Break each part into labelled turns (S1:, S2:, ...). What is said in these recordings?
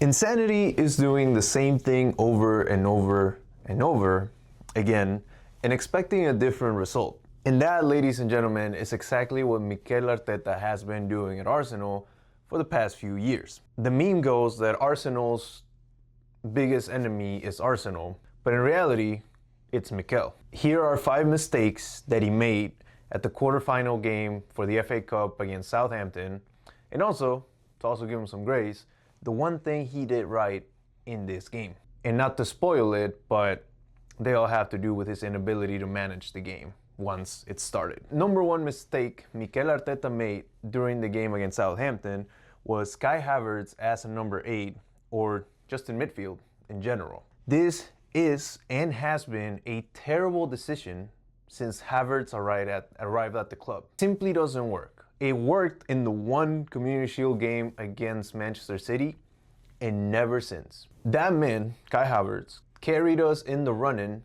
S1: Insanity is doing the same thing over and over and over again and expecting a different result. And that, ladies and gentlemen, is exactly what Mikel Arteta has been doing at Arsenal for the past few years. The meme goes that Arsenal's biggest enemy is Arsenal, but in reality, it's Mikel. Here are 5 mistakes that he made at the quarterfinal game for the FA Cup against Southampton, and also, to also give him some grace, the one thing he did right in this game. And not to spoil it, but they all have to do with his inability to manage the game once it started. Number 1 mistake Mikel Arteta made during the game against Southampton was Kai Havertz as a number 8, or just in midfield in general. This is and has been a terrible decision since Havertz arrived at the club. Simply doesn't work. It worked in the one Community Shield game against Manchester City and never since. That man, Kai Havertz, carried us in the run-in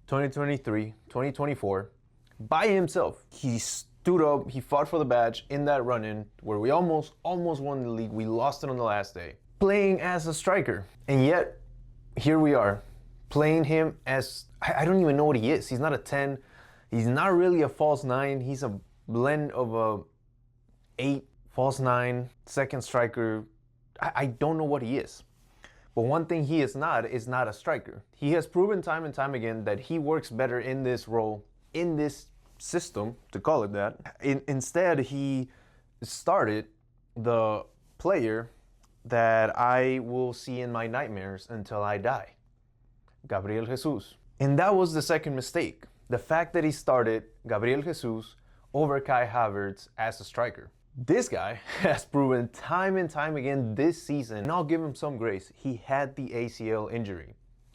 S1: 2023, 2024 by himself. He stood up, he fought for the badge in that run-in where we almost won the league. We lost it on the last day, playing as a striker. And yet, here we are, playing him as, I don't even know what he is. He's not a 10. He's not really a false 9. He's a blend of a 8, false 9, second striker. I don't know what he is. But one thing he is not a striker. He has proven time and time again that he works better in this role, in this system, to call it that. Instead, he started the player that I will see in my nightmares until I die, Gabriel Jesus. And that was the second mistake. The fact that he started Gabriel Jesus over Kai Havertz as a striker. This guy has proven time and time again this season, and I'll give him some grace. He had the ACL injury.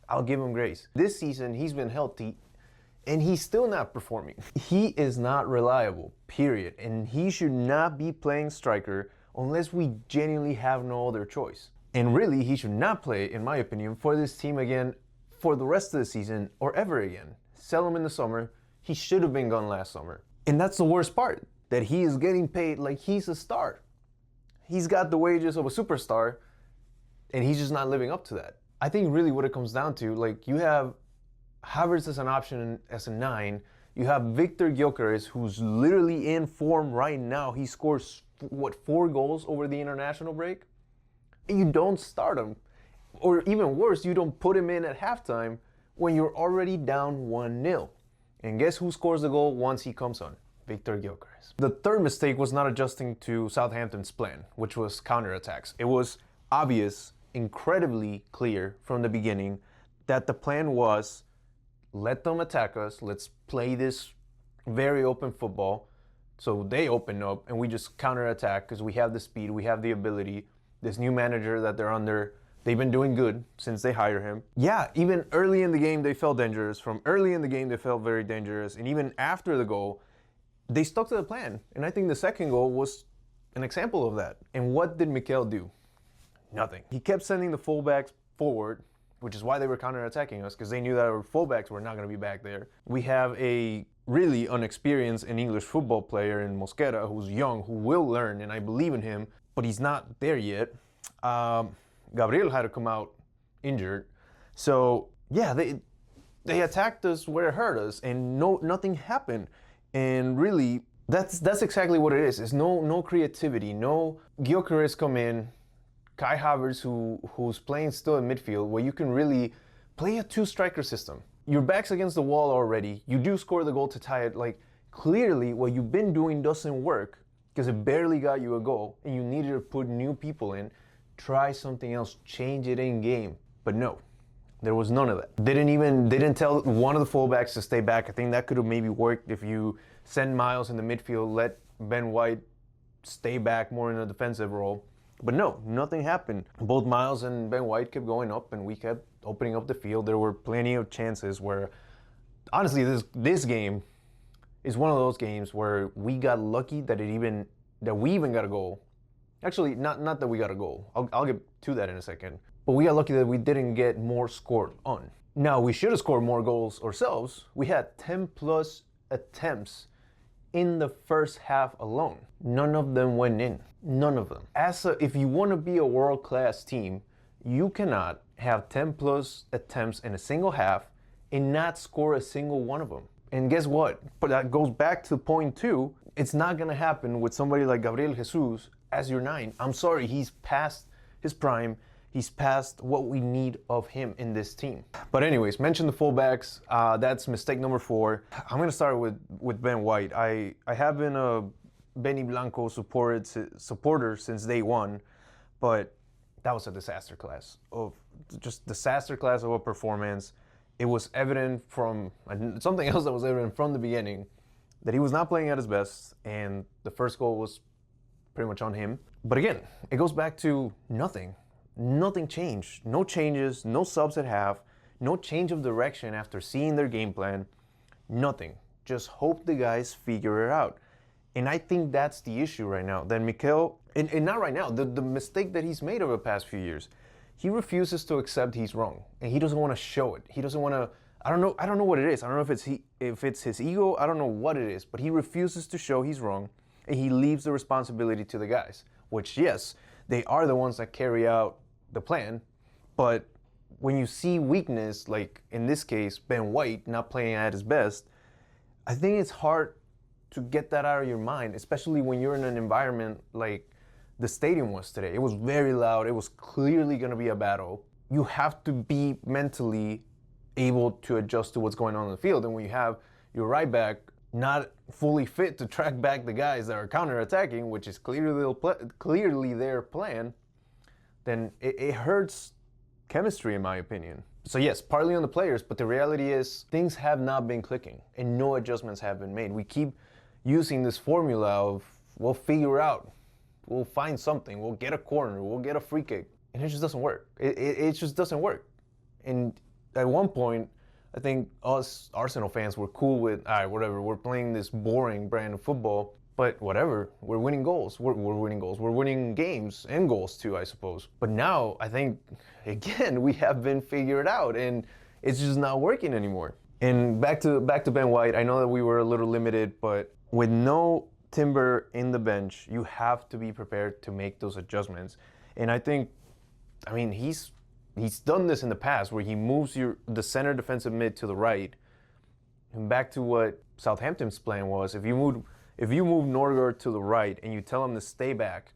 S1: I'll give him grace. This season, he's been healthy, and he's still not performing. He is not reliable, period. And he should not be playing striker unless we genuinely have no other choice. And really, he should not play, in my opinion, for this team again for the rest of the season or ever again. Sell him in the summer. He should have been gone last summer. And that's the worst part, that he is getting paid like he's a star. He's got the wages of a superstar, and he's just not living up to that. I think really what it comes down to, like, you have Havertz as an option as a 9. You have Viktor Gyökeres, who's literally in form right now. He scores, 4 goals over the international break? And you don't start him. Or even worse, you don't put him in at halftime when you're already down 1-0. And guess who scores the goal once he comes on? Viktor Gyökeres. The third mistake was not adjusting to Southampton's plan, which was counterattacks. It was obvious, incredibly clear from the beginning that the plan was, let them attack us, let's play this very open football. So they open up and we just counterattack because we have the speed, we have the ability. This new manager that they're under, they've been doing good since they hired him. Yeah, even early in the game, they felt dangerous. From early in the game, they felt very dangerous. And even after the goal, they stuck to the plan. And I think the second goal was an example of that. And what did Mikel do? Nothing. He kept sending the fullbacks forward, which is why they were counterattacking us, because they knew that our fullbacks were not going to be back there. We have a really unexperienced and English football player in Mosquera, who's young, who will learn, and I believe in him, but he's not there yet. Gabriel had to come out injured. So yeah, they attacked us where it hurt us, and nothing happened. And really, that's exactly what it is. It's no creativity, no Gyökeres come in, Kai Havertz who's playing still in midfield, where you can really play a 2-striker system. Your back's against the wall already. You do score the goal to tie it. Like, clearly what you've been doing doesn't work because it barely got you a goal and you needed to put new people in. Try something else, change it in game. But no, there was none of that. They didn't tell one of the fullbacks to stay back. I think that could have maybe worked if you send Miles in the midfield, let Ben White stay back more in a defensive role. But no, nothing happened. Both Miles and Ben White kept going up and we kept opening up the field. There were plenty of chances where, honestly, this game is one of those games where we got lucky that we even got a goal. Actually, not that we got a goal. I'll get to that in a second. But we got lucky that we didn't get more scored on. Now, we should have scored more goals ourselves. We had 10 plus attempts in the first half alone. None of them went in. None of them. If you want to be a world-class team, You cannot have 10 plus attempts in a single half and not score a single one of them. And guess what? But that goes back to point two. It's not going to happen with somebody like Gabriel Jesus as your 9. I'm sorry, he's past his prime. He's past what we need of him in this team. But anyways, mention the fullbacks. That's mistake number 4. I'm going to start with Ben White. I have been a Benny Blanco supporter since day one, but that was a disaster class of a performance. It was evident from something else that was evident from the beginning that he was not playing at his best, and the first goal was pretty much on him. But again, it goes back to nothing. Nothing changed. No changes, no subs at half, no change of direction after seeing their game plan. Nothing. Just hope the guys figure it out. And I think that's the issue right now. That Mikel, and not right now, the mistake that he's made over the past few years, he refuses to accept he's wrong. And he doesn't want to show it. He doesn't want to, I don't know what it is. I don't know if it's his ego, I don't know what it is, but he refuses to show he's wrong, and he leaves the responsibility to the guys, which yes, they are the ones that carry out the plan, but when you see weakness, like in this case, Ben White not playing at his best, I think it's hard to get that out of your mind, especially when you're in an environment like the stadium was today. It was very loud. It was clearly going to be a battle. You have to be mentally able to adjust to what's going on in the field. And when you have your right back not fully fit to track back the guys that are counterattacking, which is clearly their plan, then it hurts chemistry, in my opinion. So yes, partly on the players, but the reality is things have not been clicking and no adjustments have been made. We keep using this formula of we'll figure out, we'll find something, we'll get a corner, we'll get a free kick, and it just doesn't work. It just doesn't work. And at one point, I think us Arsenal fans were cool with, all right, whatever, we're playing this boring brand of football, but whatever, we're winning goals. We're winning goals. We're winning games and goals too, I suppose. But now I think, again, we have been figured out and it's just not working anymore. And back to Ben White, I know that we were a little limited, but with no Timber in the bench, you have to be prepared to make those adjustments. And I think, I mean, he's done this in the past where he moves the center defensive mid to the right. And back to what Southampton's plan was, if you move Norgard to the right and you tell him to stay back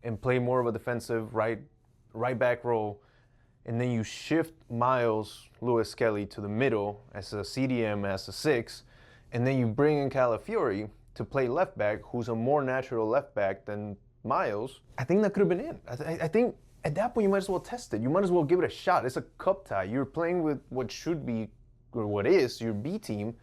S1: and play more of a defensive right back role, and then you shift Miles Lewis-Kelly to the middle as a CDM, as a 6, and then you bring in Calafiori to play left back, who's a more natural left back than Miles, I think that could have been it. I think at that point you might as well test it. You might as well give it a shot. It's a cup tie. You're playing with what should be, or what is, your B team.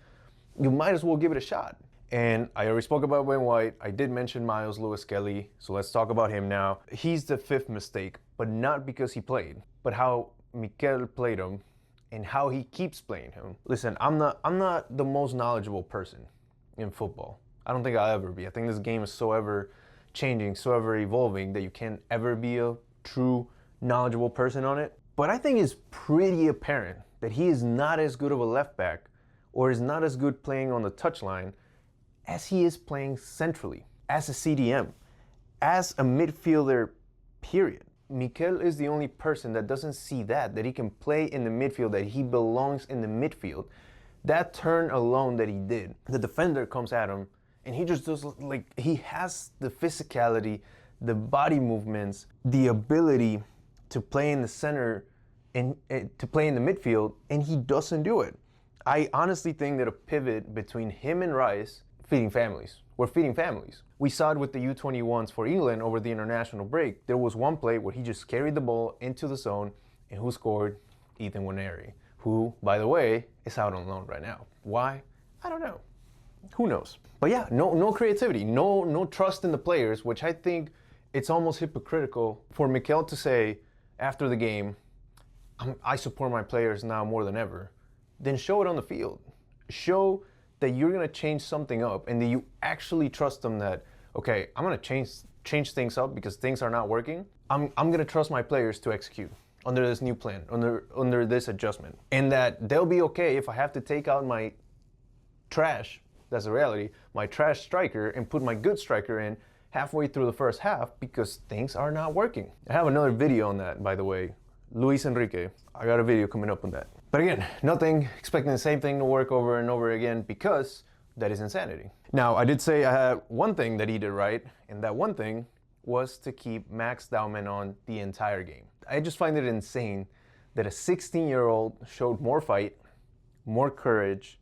S1: You might as well give it a shot. And I already spoke about Ben White. I did mention Miles Lewis-Kelly, so let's talk about him now. He's the 5th mistake, but not because he played, but how Mikel played him and how he keeps playing him. Listen, I'm not the most knowledgeable person in football. I don't think I'll ever be. I think this game is so ever changing, so ever evolving that you can't ever be a true knowledgeable person on it. But I think it's pretty apparent that he is not as good of a left back or is not as good playing on the touchline as he is playing centrally, as a CDM, as a midfielder, period. Mikel is the only person that doesn't see that he can play in the midfield, that he belongs in the midfield. That turn alone that he did, the defender comes at him, and he just does, like, he has the physicality, the body movements, the ability to play in the center and to play in the midfield, and he doesn't do it. I honestly think that a pivot between him and Rice, feeding families. We're feeding families. We saw it with the U21s for England over the international break. There was one play where he just carried the ball into the zone, and who scored? Ethan Nwaneri, who, by the way, is out on loan right now. Why? I don't know. Who knows? But yeah, no creativity, no trust in the players, which I think it's almost hypocritical for Mikel to say after the game, I support my players now more than ever. Then show it on the field. Show that you're going to change something up and that you actually trust them that, okay, I'm going to change things up because things are not working. I'm going to trust my players to execute under this new plan, under this adjustment. And that they'll be okay if I have to take out my trash, that's the reality, my trash striker and put my good striker in, halfway through the first half because things are not working. I have another video on that, by the way. Luis Enrique, I got a video coming up on that. But again, nothing, expecting the same thing to work over and over again because that is insanity. Now, I did say I had one thing that he did right, and that one thing was to keep Max Dauman on the entire game. I just find it insane that a 16-year-old showed more fight, more courage,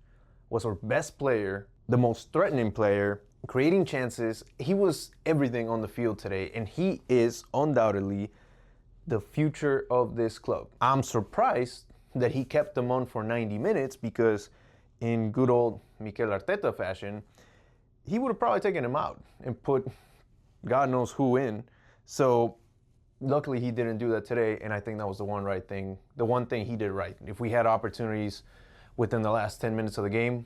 S1: was our best player, the most threatening player, creating chances. He was everything on the field today, and he is undoubtedly the future of this club. I'm surprised that he kept him on for 90 minutes because in good old Mikel Arteta fashion, he would have probably taken him out and put God knows who in. So luckily he didn't do that today, and I think that was the one thing he did right. If we had opportunities within the last 10 minutes of the game,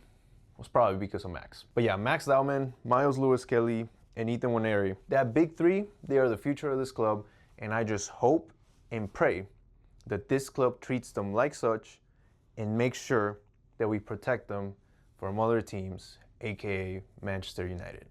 S1: it was probably because of Max. But yeah, Max Dauman, Miles Lewis-Kelly, and Ethan Nwaneri, that big three, they are the future of this club, and I just hope and pray that this club treats them like such and makes sure that we protect them from other teams, aka Manchester United.